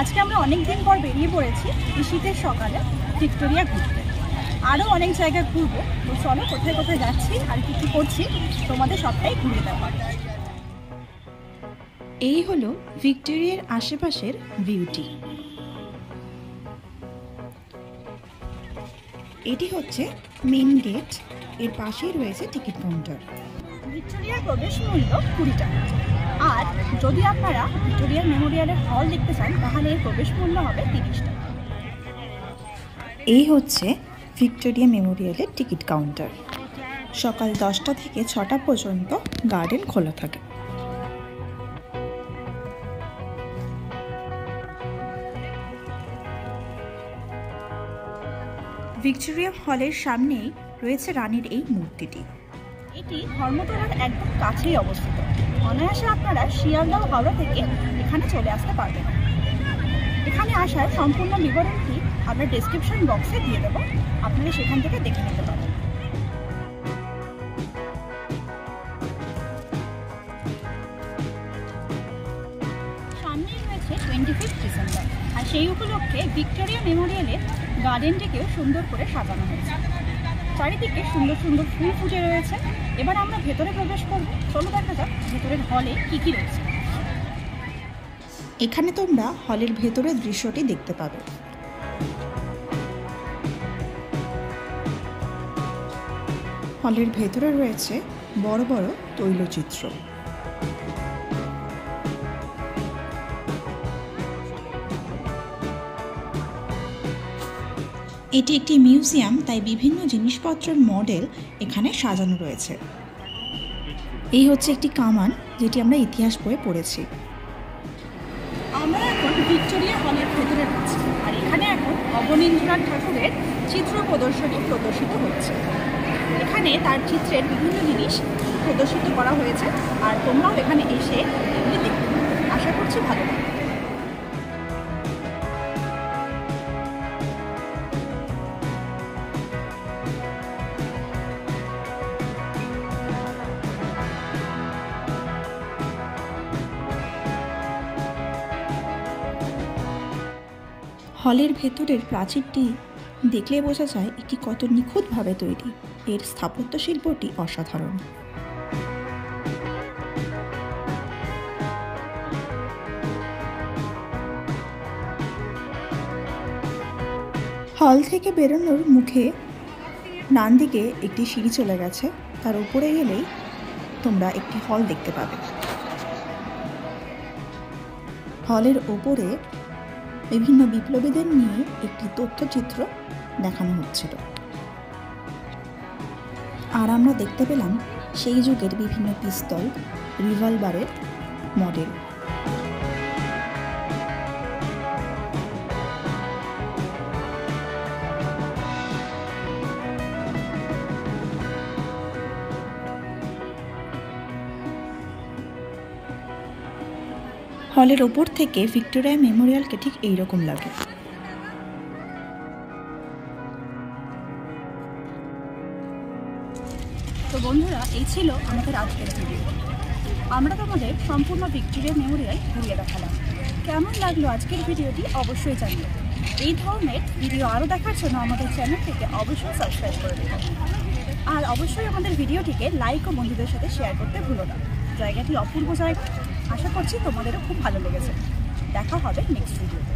আজকে আমরা অনেক দিন পর বেরিয়ে পড়েছি এই শীতের সকালে ভিক্টোরিয়া ঘুরতে। আরও অনেক জায়গায় ঘুরবো, তো চলো কোথায় কোথায় যাচ্ছি আর কী কী করছি তোমাদের সবটাই ঘুরিয়ে দেওয়া। এই হলো ভিক্টোরিয়ার আশেপাশের বিউটি। এটি হচ্ছে মেন গেট, এর পাশেই রয়েছে টিকিট কাউন্টার। ভিক্টোরিয়ার প্রবেশ মূল্য 20 টাকা, আর যদি আপনারা ভিক্টোরিয়া মেমোরিয়ালের হল দেখতে চান তাহলে এর প্রবেশ মূল্য হবে 30 টাকা। এই হচ্ছে ভিক্টোরিয়া মেমোরিয়ালের টিকিট কাউন্টার। সকাল 10টা থেকে 6টা পর্যন্ত গার্ডেন খোলা থাকে। ভিক্টোরিয়া হলের সামনেই রয়েছে রানীর এই মূর্তিটি। এটি ধর্মতলার একদম কাছেই অবস্থিত। অনায়াসে আপনারা শিয়ালদহ হাওড়া থেকে এখানে চলে আসতে পারবেন। এখানে আসার সম্পূর্ণ বিবরণটি আমরা ডেসক্রিপশন বক্সে দিয়ে দেবো, আপনারা সেখান থেকে দেখে নিতে পারবেন। সামনেই রয়েছে 25 ডিসেম্বর, আর সেই উপলক্ষে ভিক্টোরিয়া মেমোরিয়ালের গার্ডেনটিকেও সুন্দর করে সাজানো হয়েছে। চারিদিকে সুন্দর সুন্দর ফুল ফুটে রয়েছে। এবার আমরা ভেতরে প্রবেশ করব, চলো দেখা যাক ভেতরের হলে কি কি রয়েছে। এখানে তোমরা হলের ভেতরের দৃশ্যটি দেখতে পাবে। হলের ভেতরে রয়েছে বড় বড় তৈলচিত্র। এটি একটি মিউজিয়াম, তাই বিভিন্ন জিনিসপত্রের মডেল এখানে সাজানো রয়েছে। এই হচ্ছে একটি কামান, যেটি আমরা ইতিহাস বইয়ে পড়েছি। আমরা এখন ভিক্টোরিয়া হলের ভেতরে রয়েছি, আর এখানে এখন অবনীন্দ্রনাথ ঠাকুরের চিত্র প্রদর্শনী প্রদর্শিত হচ্ছে। এখানে তার চিত্রের বিভিন্ন জিনিস প্রদর্শিত করা হয়েছে, আর তোমরাও এখানে এসে এগুলি দেখতে পাবে। আশা করছি ভালো লাগবে। হলের ভেতরের প্রাচীরটি দেখলে বোঝা যায় এটি কত নিখুঁতভাবে তৈরি। এর স্থাপত্য শিল্পটি অসাধারণ। হল থেকে বেরোনোর মুখে ডান দিকে একটি সিঁড়ি চলে গেছে, তার উপরে গেলেই তোমরা একটি হল দেখতে পাবে। হলের ওপরে বিভিন্ন বিপ্লবীদের নিয়ে একটি তথ্যচিত্র দেখানো হচ্ছিল, আর আমরা দেখতে পেলাম সেই যুগের বিভিন্ন পিস্তল, রিভলভারের মডেল। হলের ওপর থেকে ভিক্টোরিয়া মেমোরিয়ালকে ঠিক এইরকম লাগে। তো বন্ধুরা, এই ছিল আমাদের আজকের ভিডিও। আমরা তোমাদের সম্পূর্ণ ভিক্টোরিয়া মেমোরিয়াল ঘুরিয়ে দেখালাম। কেমন লাগলো আজকের ভিডিওটি অবশ্যই জানিও। এই ধরনের ভিডিও আরও দেখার জন্য আমাদের চ্যানেলটিকে অবশ্যই সাবস্ক্রাইব করে দেবেন, আর অবশ্যই আমাদের ভিডিওটিকে লাইক ও বন্ধুদের সাথে শেয়ার করতে ভুলো না। জায়গাটি অপূর্ব জায়গা, আশা করছি তোমাদেরও খুব ভালো লেগেছে। দেখা হবে নেক্সট ভিডিওতে।